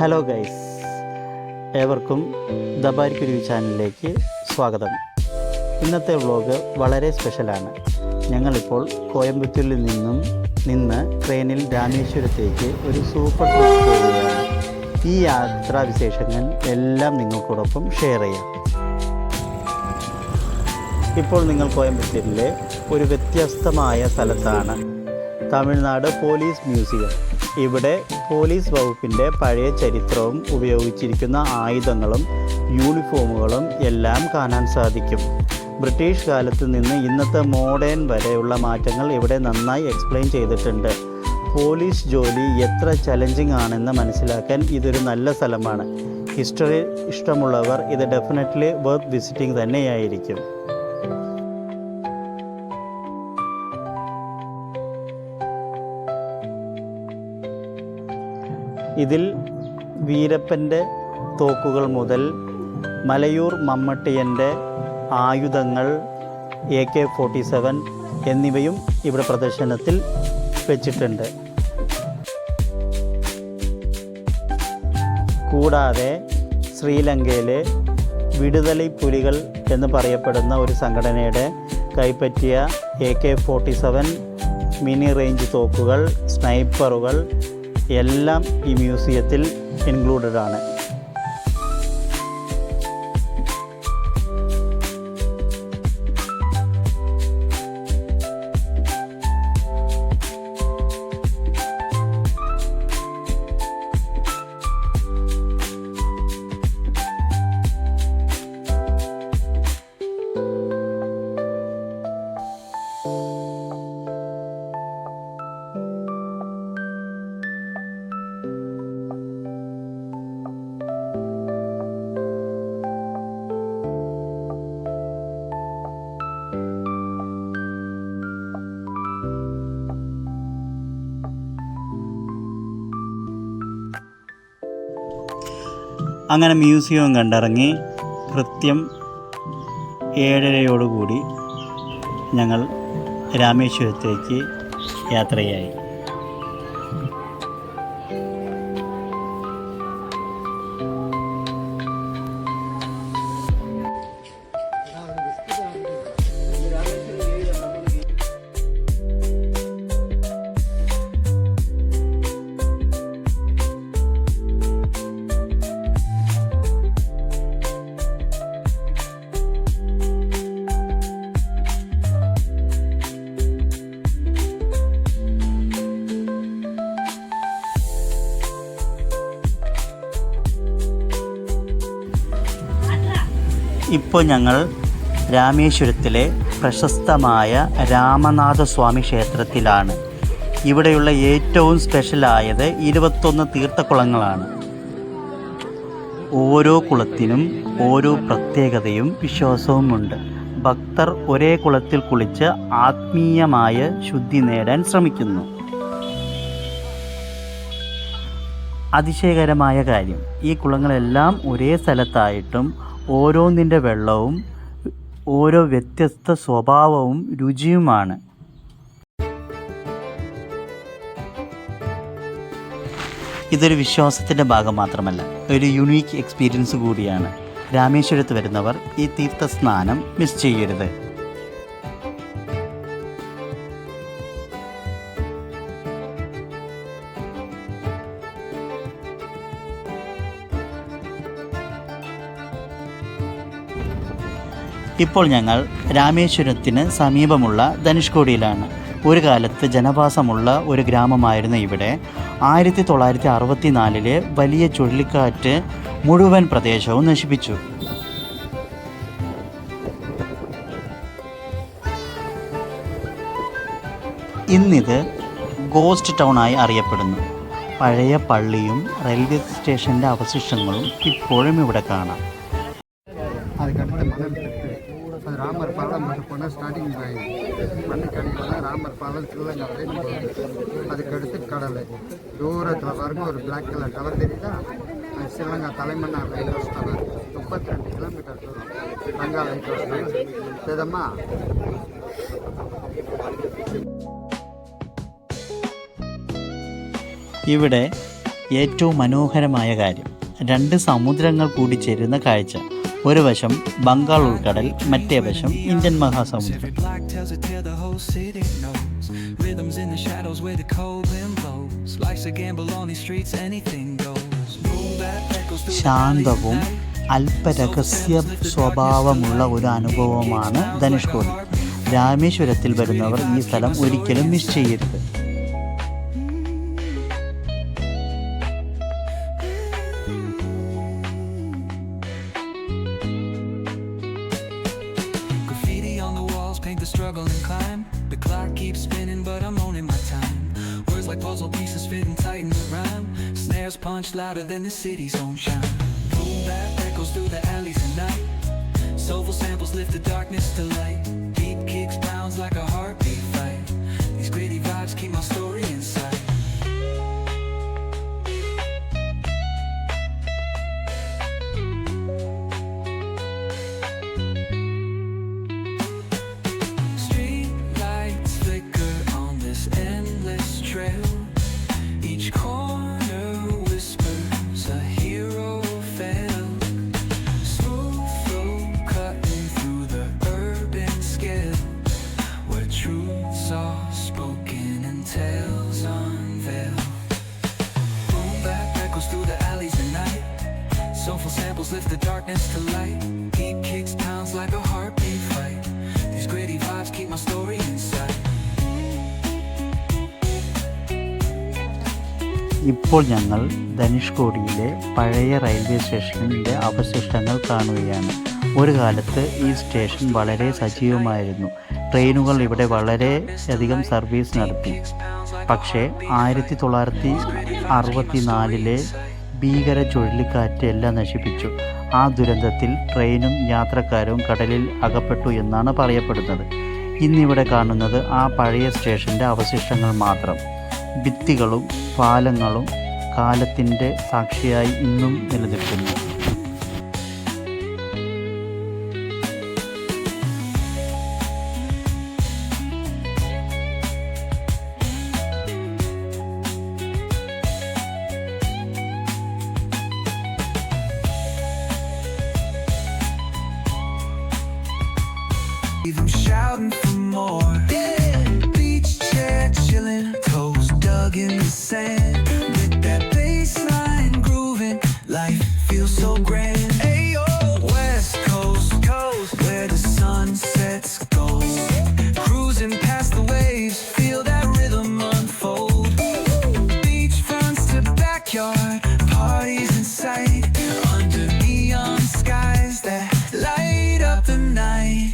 Hello guys, ഏവർക്കും ദബാരിക്കുരുവി ചാനലിലേക്ക് സ്വാഗതം. ഇന്നത്തെ വ്ളോഗ് വളരെ സ്പെഷ്യലാണ്. ഞങ്ങളിപ്പോൾ കോയമ്പത്തൂരിൽ നിന്ന് ട്രെയിനിൽ രാമേശ്വരത്തേക്ക് ഒരു സൂപ്പർ ട്രിപ്പ് പോവുകയാണ്. ഈ യാത്രാവിശേഷങ്ങൾ എല്ലാം നിങ്ങൾക്കോടൊപ്പം ഷെയർ ചെയ്യാം. ഇപ്പോൾ നിങ്ങൾ കോയമ്പത്തൂരിലെ ഒരു വ്യത്യസ്തമായ സ്ഥലത്താണ്. Tamil Nadu police museum. ഇവിടെ പോലീസ് വകുപ്പിൻ്റെ പഴയ ചരിത്രവും ഉപയോഗിച്ചിരിക്കുന്ന ആയുധങ്ങളും യൂണിഫോമുകളും എല്ലാം കാണാൻ സാധിക്കും. ബ്രിട്ടീഷ് കാലത്ത് നിന്ന് ഇന്നത്തെ മോഡേൺ വരെയുള്ള മാറ്റങ്ങൾ ഇവിടെ നന്നായി എക്സ്പ്ലെയിൻ ചെയ്തിട്ടുണ്ട്. പോലീസ് ജോലി എത്ര ചലഞ്ചിങ് ആണെന്ന് മനസ്സിലാക്കാൻ ഇതൊരു നല്ല സ്ഥലമാണ്. ഹിസ്റ്ററി ഇഷ്ടമുള്ളവർ ഇത് ഡെഫിനറ്റ്ലി വർത്ത് വിസിറ്റിംഗ് തന്നെയായിരിക്കും. ഇതിൽ വീരപ്പൻ്റെ തോക്കുകൾ മുതൽ മലയൂർ മമ്മട്ടിയൻ്റെ ആയുധങ്ങൾ, AK-47 എന്നിവയും ഇവിടെ പ്രദർശനത്തിൽ വെച്ചിട്ടുണ്ട്. കൂടാതെ ശ്രീലങ്കയിലെ വിടുതലൈ പുലികൾ എന്ന് പറയപ്പെടുന്ന ഒരു സംഘടനയുടെ കൈപ്പറ്റിയ AK-47 മിനി റേഞ്ച് തോക്കുകൾ, സ്നൈപ്പറുകൾ എല്ലാം ഈ മ്യൂസിയത്തിൽ ഇൻക്ലൂഡഡ് ആണ്. അങ്ങനെ മ്യൂസിയവും കണ്ടിറങ്ങി കൃത്യം 7:30 ഞങ്ങൾ രാമേശ്വരത്തേക്ക് യാത്രയായി. ഇപ്പോൾ ഞങ്ങൾ രാമേശ്വരത്തിലെ പ്രശസ്തമായ രാമനാഥസ്വാമി ക്ഷേത്രത്തിലാണ്. ഇവിടെയുള്ള ഏറ്റവും സ്പെഷ്യലായത് 21 തീർത്ഥക്കുളങ്ങളാണ്. ഓരോ കുളത്തിനും ഓരോ പ്രത്യേകതയും വിശ്വാസവുമുണ്ട്. ഭക്തർ ഒരേ കുളത്തിൽ കുളിച്ച് ആത്മീയമായ ശുദ്ധി നേടാൻ ശ്രമിക്കുന്നു. അതിശയകരമായ കാര്യം, ഈ കുളങ്ങളെല്ലാം ഒരേ സ്ഥലത്തായിട്ടും ഓരോന്നിൻ്റെ വെള്ളവും ഓരോ വ്യത്യസ്ത സ്വഭാവവും രുചിയുമാണ്. ഇതൊരു വിശ്വാസത്തിൻ്റെ ഭാഗം മാത്രമല്ല, ഒരു യുണീക്ക് എക്സ്പീരിയൻസ് കൂടിയാണ്. രാമേശ്വരത്ത് വരുന്നവർ ഈ തീർത്ഥസ്നാനം മിസ് ചെയ്യരുത്. ഇപ്പോൾ ഞങ്ങൾ രാമേശ്വരത്തിന് സമീപമുള്ള ധനുഷ്കോടിയിലാണ്. ഒരു കാലത്ത് ജനവാസമുള്ള ഒരു ഗ്രാമമായിരുന്ന ഇവിടെ 1964 വലിയ ചുഴലിക്കാറ്റ് മുഴുവൻ പ്രദേശവും നശിപ്പിച്ചു. ഇന്നിത് ഗോസ്റ്റ് ടൗണായി അറിയപ്പെടുന്നു. പഴയ പള്ളിയും റെയിൽവേ സ്റ്റേഷൻ്റെ അവശിഷ്ടങ്ങളും ഇപ്പോഴും ഇവിടെ കാണാം. ராமர் பாலம் மட்டும் போனால் ஸ்டார்டிங் மண்ணுக்கு அடிப்போனால் ராமர் பாலம் சிவகங்கை போகுது. அதுக்கடுத்து கடல் தூரத்தில் பாருங்க ஒரு பிளாக் கலர் கலர் தெரியுதா, அது Sri Lanka Talaimannar lighthouse tower. 32 kilometre தூரம் லங்கா லைட் ஹவுஸ் டவர் தெரியுதம்மா. ഇവിടെ ഏറ്റവും മനോഹരമായ കാര്യം, 2 സമുദ്രങ്ങൾ കൂടിച്ചേരുന്ന കാഴ്ച. ഒരു വശം ബംഗാൾ ഉൾക്കടൽ, മറ്റേ വശം ഇന്ത്യൻ മഹാസമുദ്രം. ശാന്തവും അല്പരഹസ്യ സ്വഭാവമുള്ള ഒരു അനുഭവമാണ് ധനുഷ്കോടി. രാമേശ്വരത്തിൽ വരുന്നവർ ഈ സ്ഥലം ഒരിക്കലും മിസ് ചെയ്യരുത്. Paint the struggle and climb. The clock keeps spinning, but I'm owning my time. Words like puzzle pieces fitting tight in the rhyme. Snares punch louder than the city's own chime. Boom bap echoes through the alleys at night. Soulful samples lift the darkness to light. Beat kicks pounds like a heartbeat fight. These gritty vibes keep my story inside. Soulful samples lift the darkness to light. Beat kicks pounds like a heartbeat fight. These gritty vibes keep my story inside. ഇപ്പോൾ ഞങ്ങൾ ധനുഷ്കോടിയിലെ പഴയ railway സ്റ്റേഷനിൻ്റെ അവശിഷ്ടങ്ങൾ കാണുകയാണ്. ഒരു കാലത്ത് ഈ station വളരെ സജീവമായിരുന്നു. ട്രെയിനുകൾ ഇവിടെ വളരെയധികം സർവീസ് നടത്തി. പക്ഷേ 1964 ഭീകര ചുഴലിക്കാറ്റ് എല്ലാം നശിപ്പിച്ചു. ആ ദുരന്തത്തിൽ ട്രെയിനും യാത്രക്കാരും കടലിൽ അകപ്പെട്ടു എന്നാണ് പറയപ്പെടുന്നത്. ഇന്നിവിടെ കാണുന്നത് ആ പഴയ സ്റ്റേഷൻ്റെ അവശിഷ്ടങ്ങൾ മാത്രം. ഭിത്തികളും പാലങ്ങളും കാലത്തിൻ്റെ സാക്ഷിയായി ഇന്നും നിലനിൽക്കുന്നു. Leave 'em shouting for more. Beach chair chilling, toes dug in the sand. With that bass line grooving, life feels so grand. Ayo, West Coast, where the sun sets gold. Cruising past the waves, feel that rhythm unfold. Beach fronts to backyard, parties in sight. Under neon skies that light up the night.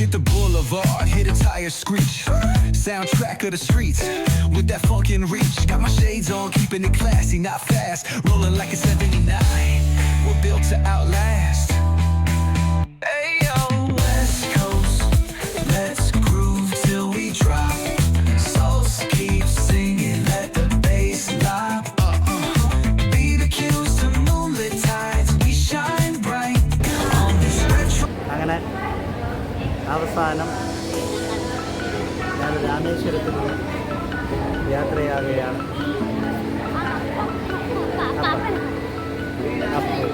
Hit the boulevard, hit a tire screech. Soundtrack of the streets with that funkin' reach. Got my shades on, keeping it classy, not fast. Rolling like a 79. We're built to outlast. Hey yo, West Coast, let's groove till we drop. Souls keep singing, let the bass lock. BBQs to moonlit tides, we shine bright on this retro. അങ്ങനെ അവസാനം ഞാൻ രാമേശ്വരത്തിലൂടെ യാത്രയാകുകയാണ്. അപ്പോൾ